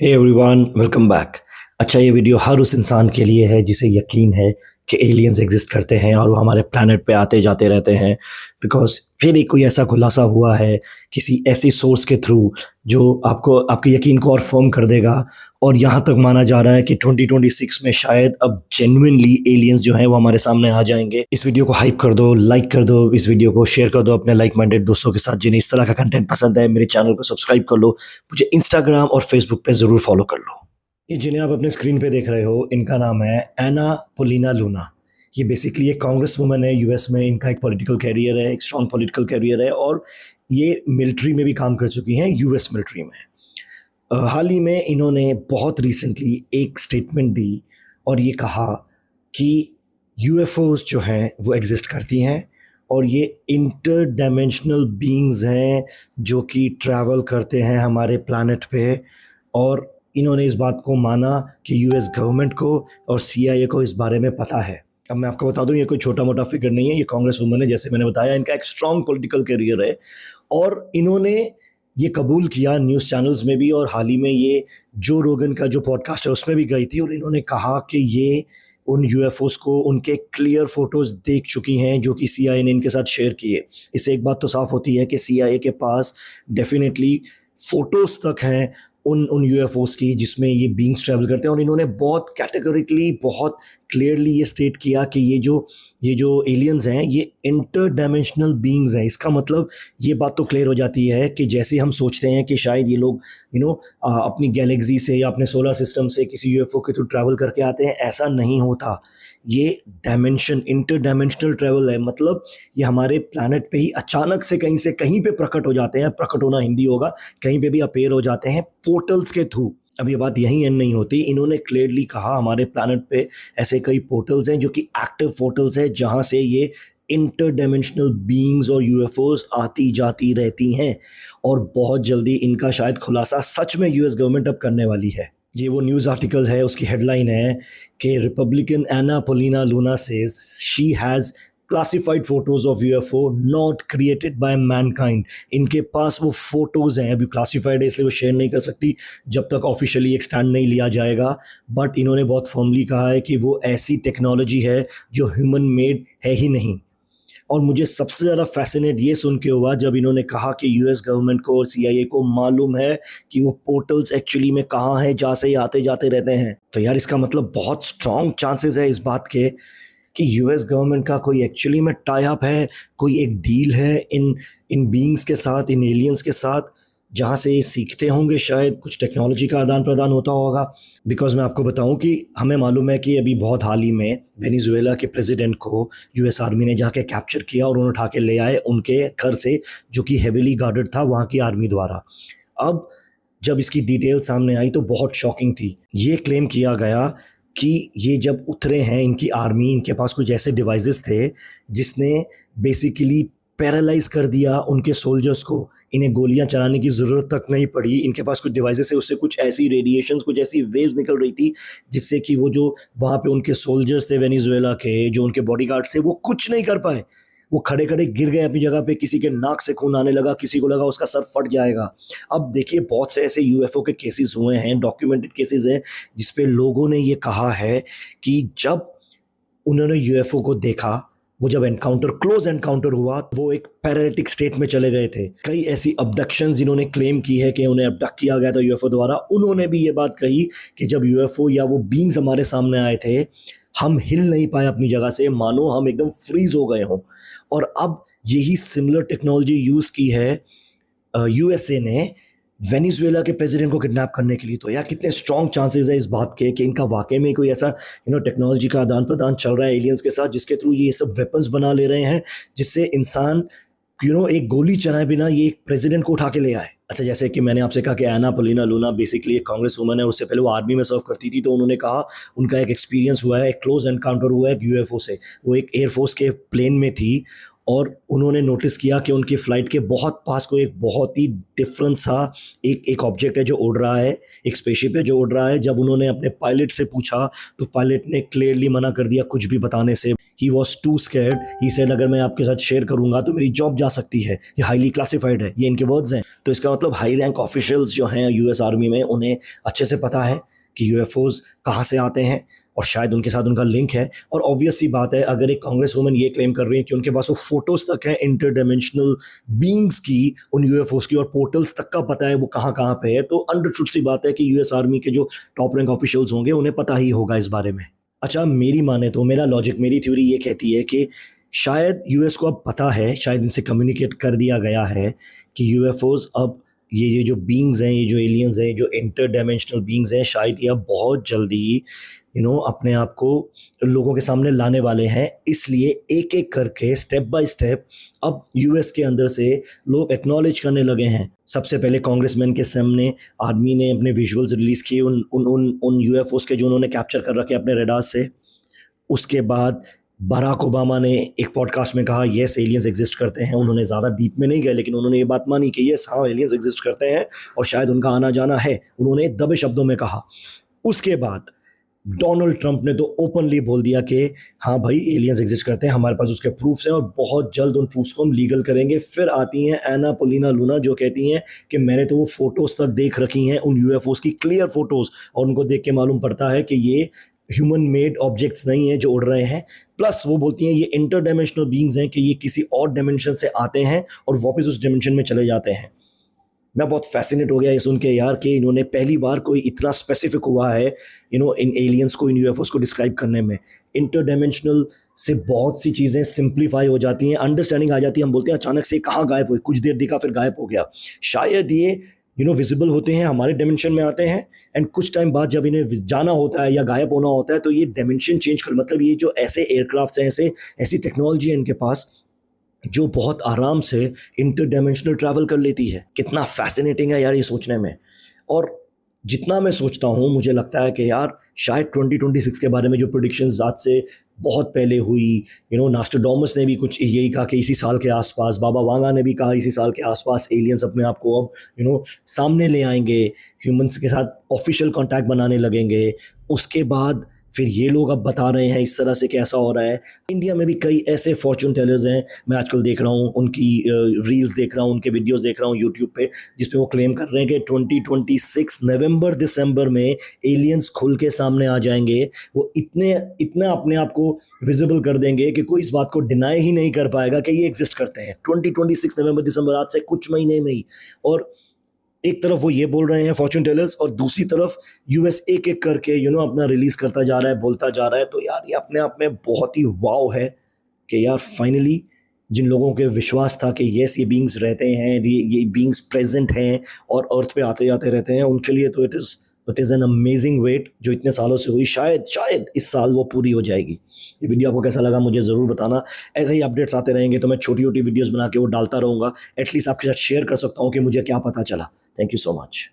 Hey everyone, welcome back. अच्छा, ये video हर उस इंसान के लिए है जिसे यकीन है कि एलियंस एग्जिस्ट करते हैं और वो हमारे प्लैनेट पे आते जाते रहते हैं। बिकॉज फिर एक कोई ऐसा खुलासा हुआ है किसी ऐसी सोर्स के थ्रू जो आपको आपके यकीन को और फर्म कर देगा। और यहाँ तक माना जा रहा है कि 2026 में शायद अब जेन्युइनली एलियंस जो हैं वो हमारे सामने आ जाएंगे। इस वीडियो को हाइप कर दो, लाइक कर दो, इस वीडियो को शेयर कर दो अपने लाइक माइंडेड दोस्तों के साथ जिन्हें इस तरह का कंटेंट पसंद है। मेरे चैनल को सब्सक्राइब कर लो, मुझे इंस्टाग्राम और फेसबुक पे ज़रूर फॉलो कर लो। ये जिन्हें आप अपने स्क्रीन पे देख रहे हो, इनका नाम है एना पोलिना लूना। ये बेसिकली एक कांग्रेस वुमन है यूएस में। इनका एक पॉलिटिकल कैरियर है, एक स्ट्रॉन्ग पॉलिटिकल कैरियर है और ये मिलिट्री में भी काम कर चुकी हैं, यूएस मिलिट्री में। हाल ही में इन्होंने बहुत रिसेंटली एक स्टेटमेंट दी और ये कहा कि यूएफओज जो हैं वो एग्जिस्ट करती हैं और ये इंटर डायमेंशनल बीइंग्स हैं जो कि ट्रैवल करते हैं हमारे प्लैनेट पे। और इन्होंने इस बात को माना कि यूएस गवर्नमेंट को और सीआईए को इस बारे में पता है। अब मैं आपको बता दूं, ये कोई छोटा मोटा फिगर नहीं है, ये कांग्रेस वुमन है। जैसे मैंने बताया, इनका एक स्ट्रॉन्ग पॉलिटिकल करियर है और इन्होंने ये कबूल किया न्यूज़ चैनल्स में भी। और हाल ही में ये जो रोगन का जो पॉडकास्ट है उसमें भी गई थी और इन्होंने कहा कि ये उन यूएफओस को उनके क्लियर फोटोज देख चुकी हैं जो कि सीआईए ने इनके साथ शेयर किए। इससे एक बात तो साफ होती है कि सीआईए के पास डेफिनेटली फोटोज तक हैं उन यूएफओस की जिसमें ये बीइंग्स ट्रैवल करते हैं। और इन्होंने बहुत कैटेगोरिकली, बहुत क्लियरली ये स्टेट किया कि ये जो एलियंस हैं ये इंटर डायमेंशनल बीइंग्स हैं। इसका मतलब ये बात तो क्लियर हो जाती है कि जैसे हम सोचते हैं कि शायद ये लोग अपनी गैलेक्सी से या अपने सोलर सिस्टम से किसी यूएफओ के थ्रू ट्रैवल करके आते हैं, ऐसा नहीं होता। ये डायमेंशन, इंटर डायमेंशनल ट्रैवल है। मतलब ये हमारे प्लैनेट पे ही अचानक से कहीं कहीं पे प्रकट हो जाते हैं। प्रकट होना हिंदी होगा, कहीं पे भी अपेयर हो जाते हैं पोर्टल्स के थ्रू। अब ये बात यहीं एंड नहीं होती। इन्होंने क्लियरली कहा हमारे प्लैनेट पे ऐसे कई पोर्टल्स हैं जो कि एक्टिव पोर्टल्स हैं जहां से ये इंटर डायमेंशनल बीइंग्स और यूएफओज आती जाती रहती हैं। और बहुत जल्दी इनका शायद खुलासा सच में यूएस गवर्नमेंट अब करने वाली है। ये वो न्यूज़ आर्टिकल है, उसकी हेडलाइन है कि Republican Anna Paulina Luna says she has classified photos of UFO not created by mankind. इनके पास वो फोटोज हैं, अभी क्लासिफाइड है इसलिए वो शेयर नहीं कर सकती जब तक ऑफिशियली एक स्टैंड नहीं लिया जाएगा। बट इन्होंने बहुत फर्मली कहा है कि वो ऐसी टेक्नोलॉजी है जो ह्यूमन मेड है ही नहीं। और मुझे सबसे ज़्यादा फैसिनेट ये सुन के हुआ जब इन्होंने कहा कि यूएस गवर्नमेंट को और सीआईए को मालूम है कि वो पोर्टल्स एक्चुअली में कहाँ हैं जहाँ से ये आते जाते रहते हैं। तो यार इसका मतलब बहुत स्ट्रॉन्ग चांसेस है इस बात के कि यूएस गवर्नमेंट का कोई एक्चुअली में टाई अप है, कोई एक डील है इन इन बीइंग्स के साथ, इन एलियंस के साथ, जहाँ से ये सीखते होंगे। शायद कुछ टेक्नोलॉजी का आदान प्रदान होता होगा। बिकॉज मैं आपको बताऊं कि हमें मालूम है कि अभी बहुत हाल ही में वेनेजुएला के प्रेसिडेंट को यूएस आर्मी ने जाके कैप्चर किया और उन्हें उठा के ले आए उनके घर से, जो कि हेविली गार्डेड था वहाँ की आर्मी द्वारा। अब जब इसकी डिटेल सामने आई तो बहुत शॉकिंग थी। ये क्लेम किया गया कि ये जब उतरे हैं इनकी आर्मी, इनके पास कुछ ऐसे डिवाइसेस थे जिसने बेसिकली पैरालाइज कर दिया उनके सोल्जर्स को। इन्हें गोलियां चलाने की ज़रूरत तक नहीं पड़ी। इनके पास कुछ डिवाइसेस है, उससे कुछ ऐसी रेडिएशंस, कुछ ऐसी वेव्स निकल रही थी जिससे कि वो जो वहाँ पे उनके सोल्जर्स थे वेनेजुएला के, जो उनके बॉडीगार्ड्स थे, वो कुछ नहीं कर पाए। वो खड़े खड़े गिर गए अपनी जगह पे। किसी के नाक से खून आने लगा, किसी को लगा उसका सर फट जाएगा। अब देखिए, बहुत से ऐसे यूएफओ के केसेस हुए हैं, डॉक्यूमेंटेड केसेस हैं जिसपे लोगों ने ये कहा है कि जब उन्होंने यूएफओ को देखा, वो जब क्लोज एनकाउंटर हुआ, वो एक पैरालिटिक स्टेट में चले गए थे। कई ऐसी अबडक्शंस जिन्होंने क्लेम की है कि उन्हें अबडक्ट किया गया था यूएफओ द्वारा, उन्होंने भी ये बात कही कि जब यूएफओ या वो बीइंग्स हमारे सामने आए थे, हम हिल नहीं पाए अपनी जगह से, मानो हम एकदम फ्रीज हो गए हों। और अब यही सिमिलर टेक्नोलॉजी यूज़ की है यूएसए ने वेनेजुएला के प्रेसिडेंट को किडनैप करने के लिए। तो यार कितने स्ट्रॉन्ग चांसेस है इस बात के कि इनका वाकई में कोई ऐसा टेक्नोलॉजी का आदान प्रदान चल रहा है एलियंस के साथ, जिसके थ्रू ये सब वेपन्स बना ले रहे हैं जिससे इंसान एक गोली चलाए बिना ये एक प्रेसिडेंट को उठा के ले आए। अच्छा, जैसे कि मैंने आपसे कहा कि एना पोलिना लूना बेसिकली एक कांग्रेस वुमन है। उससे पहले वो आर्मी में सर्व करती थी। तो उन्होंने कहा उनका एक एक्सपीरियंस हुआ है, एक क्लोज एनकाउंटर हुआ है एक यूएफओ से। वो एक एयरफोर्स के प्लेन में थी और उन्होंने नोटिस किया कि उनकी फ़्लाइट के बहुत पास कोई एक बहुत ही डिफरेंट सा एक ऑब्जेक्ट है जो उड़ रहा है, एक स्पेसशिप है जो उड़ रहा है। जब उन्होंने अपने पायलट से पूछा तो पायलट ने क्लियरली मना कर दिया कुछ भी बताने से। He was too scared. He said अगर मैं आपके साथ शेयर करूंगा तो मेरी जॉब जा सकती है, ये हाईली क्लासिफाइड है, ये इनके वर्ड्स हैं। तो इसका मतलब हाई रैंक ऑफिशियल्स जो हैं यूएस आर्मी में, उन्हें अच्छे से पता है कि यूएफओज कहाँ से आते हैं और शायद उनके साथ उनका लिंक है। और ऑब्वियस सी बात है, अगर एक कांग्रेस वुमन ये क्लेम कर रही है कि उनके पास वो फोटोज तक हैं इंटर डायमेंशनल बीइंग्स की, उन यूएफओज की, और पोर्टल्स तक का पता है वो कहाँ कहाँ पे है, तो अंडर ट्रुथ सी बात है कि यूएस आर्मी के जो टॉप रैंक ऑफिशियल्स होंगे उन्हें पता ही होगा इस बारे में। अच्छा, मेरी माने तो मेरा लॉजिक, मेरी थ्योरी ये कहती है कि शायद यूएस को अब पता है, शायद इनसे कम्युनिकेट कर दिया गया है कि यूएफओज अब ये जो बीइंग्स हैं, ये जो एलियंस हैं, जो इंटर डायमेंशनल बीइंग्स हैं, शायद ये अब बहुत जल्दी अपने आप को लोगों के सामने लाने वाले हैं। इसलिए एक एक करके स्टेप बाय स्टेप अब यूएस के अंदर से लोग एक्नॉलेज करने लगे हैं। सबसे पहले कांग्रेसमैन के सामने आर्मी ने अपने विजुअल्स रिलीज़ किए उन उन उन उन यूएफओस के जो उन्होंने कैप्चर कर रखे अपने रेडार से। उसके बाद बराक ओबामा ने एक पॉडकास्ट में कहा येस एलियंस एग्जिस्ट करते हैं। उन्होंने ज़्यादा डीप में नहीं गए, लेकिन उन्होंने ये बात मानी कि येस, हाँ, एलियंस एग्जिस्ट करते हैं और शायद उनका आना जाना है। उन्होंने दबे शब्दों में कहा। उसके बाद डोनाल्ड ट्रंप ने तो ओपनली बोल दिया कि हाँ भाई, एलियंस एग्जिस्ट करते हैं, हमारे पास उसके प्रूफ्स हैं और बहुत जल्द उन प्रूफ्स को हम लीगल करेंगे। फिर आती हैं एना पोलिना लूना, जो कहती हैं कि मैंने तो वो फोटोज़ तक देख रखी हैं, उन यूएफओस की क्लियर फोटोज़, और उनको देख के मालूम पड़ता है कि ये ह्यूमन मेड ऑब्जेक्ट्स नहीं हैं जो उड़ रहे हैं। प्लस वो बोलती हैं ये इंटर डायमेंशनल बीइंग्स हैं, कि ये किसी और डायमेंशन से आते हैं और वापस उस डायमेंशन में चले जाते हैं। मैं बहुत फैसिनेट हो गया ये सुन के यार, कि इन्होंने पहली बार कोई इतना स्पेसिफिक हुआ है इन एलियंस को, इन यूएफओस को डिस्क्राइब करने में। इंटर डायमेंशनल से बहुत सी चीज़ें सिंप्लीफाई हो जाती हैं, अंडरस्टैंडिंग आ जाती है। हम बोलते हैं अचानक से कहाँ गायब हुए, कुछ देर दिखा फिर गायब हो गया। शायद ये विजिबल होते हैं, हमारे डायमेंशन में आते हैं, एंड कुछ टाइम बाद जब इन्हें जाना होता है या गायब होना होता है तो ये डायमेंशन चेंज कर, मतलब ये जो ऐसे एयरक्राफ्ट हैं, ऐसी टेक्नोलॉजी है इनके पास जो बहुत आराम से इंटर डायमेंशनल ट्रैवल कर लेती है। कितना फैसिनेटिंग है यार ये सोचने में। और जितना मैं सोचता हूँ, मुझे लगता है कि यार शायद 2026 के बारे में जो प्रेडिक्शंस आज से बहुत पहले हुई, नास्ट्राडामस ने भी कुछ यही कहा कि इसी साल के आसपास, बाबा वांगा ने भी कहा इसी साल के आसपास एलियंस अपने आप को अब सामने ले आएंगे, ह्यूमंस के साथ ऑफिशियल कांटेक्ट बनाने लगेंगे। उसके बाद फिर ये लोग अब बता रहे हैं इस तरह से कैसा हो रहा है। इंडिया में भी कई ऐसे फॉर्चून टेलर्स हैं, मैं आजकल देख रहा हूँ, उनकी रील्स देख रहा हूँ, उनके वीडियोस देख रहा हूँ यूट्यूब पे, जिसपे वो क्लेम कर रहे हैं कि 2026 नवंबर दिसंबर में एलियंस खुल के सामने आ जाएंगे। वो इतना अपने आप को विजिबल कर देंगे कि कोई इस बात को डिनाई ही नहीं कर पाएगा कि ये एग्जिस्ट करते हैं। 2026 नवंबर दिसंबर, आज से कुछ महीने में ही। और एक तरफ वो ये बोल रहे हैं फॉर्चून टेलर्स, और दूसरी तरफ यूएस एक एक करके अपना रिलीज करता जा रहा है, बोलता जा रहा है। तो यार ये अपने आप में बहुत ही वाव है कि यार फाइनली जिन लोगों के विश्वास था कि यस ये बीइंग्स रहते हैं, ये बीइंग्स प्रेजेंट हैं और अर्थ पे आते जाते रहते हैं, उनके लिए तो it is an amazing wait जो इतने सालों से हुई। शायद इस साल वो पूरी हो जाएगी। ये वीडियो आपको कैसा लगा मुझे ज़रूर बताना। ऐसे ही अपडेट्स आते रहेंगे तो मैं छोटी छोटी वीडियोज़ बना के वो डालता रहूँगा। एटलीस्ट आपके साथ शेयर कर सकता हूँ कि मुझे क्या पता चला। Thank you so much.